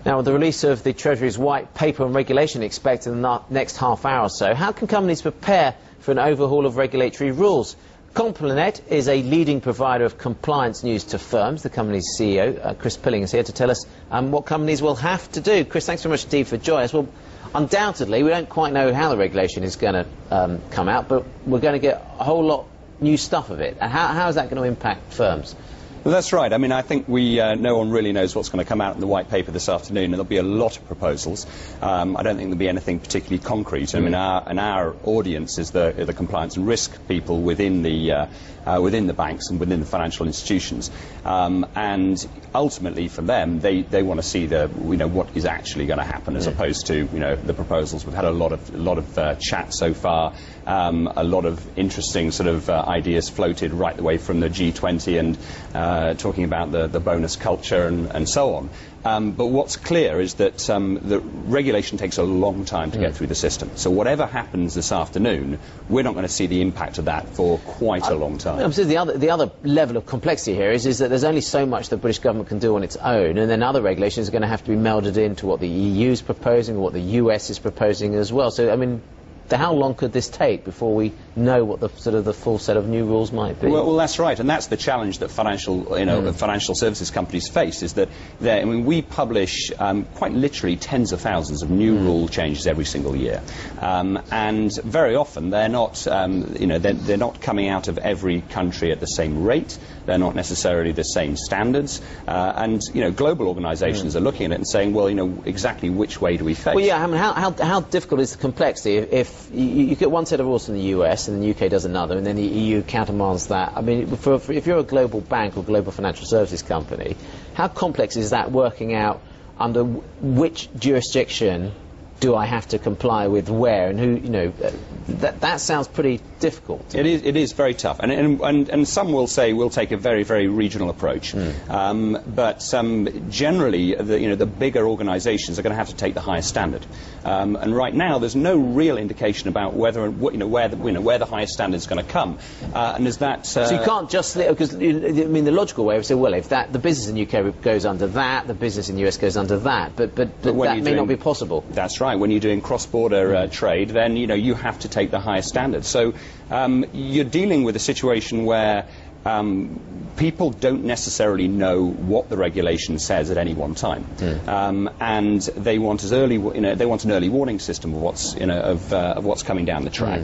Now, with the release of the Treasury's white paper on regulation expected in the next half hour or so, how can companies prepare for an overhaul of regulatory rules? Complinet is a leading provider of compliance news to firms. The company's CEO, Chris Pilling, is here to tell us what companies will have to do. Chris, thanks very much indeed for joining us. Well, undoubtedly, we don't quite know how the regulation is going to come out, but we're going to get a whole lot new stuff of it. And how is that going to impact firms? Well, that's right. I mean, I think no one really knows what's going to come out in the white paper this afternoon, and there'll be a lot of proposals. I don't think there'll be anything particularly concrete. I mean, our audience is the compliance and risk people within the banks and within the financial institutions, and ultimately for them, they want to see what is actually going to happen, as opposed to the proposals. We've had a lot of chat so far, a lot of interesting sort of ideas floated right the way from the G20 and talking about the bonus culture and so on. But what's clear is that the regulation takes a long time to get through the system. So whatever happens this afternoon, we're not going to see the impact of that for quite a long time. The other level of complexity here is that there's only so much the British government can do on its own, and then other regulations are going to have to be melded into what the EU is proposing or what the US is proposing as well. So, I mean, how long could this take before we know what the full set of new rules might be? Well, that's right, and that's the challenge that financial services companies face. Is that we publish quite literally tens of thousands of new rule changes every single year, and very often they're not they're not coming out of every country at the same rate. They're not necessarily the same standards, and global organisations are looking at it and saying, well, exactly which way do we face? Well, yeah, I mean, how difficult is the complexity if you get one set of rules from the US and the UK does another, and then the EU countermands that? I mean, if you're a global bank or global financial services company, how complex is that working out under which jurisdiction do I have to comply with where, and who, that sounds pretty difficult. It is very tough, and some will say we'll take a very, very regional approach, but generally the bigger organisations are going to have to take the highest standard, and right now there's no real indication about where the highest standard is going to come, and is that so you can't just, because I mean the logical way would say, well, if the business in the UK goes under that, the business in the US goes under that, but that may not be possible. That's right. When you're doing cross-border trade, then you have to take the highest standard. So you're dealing with a situation where people don't necessarily know what the regulation says at any one time, and they want an early warning system of what's coming down the track.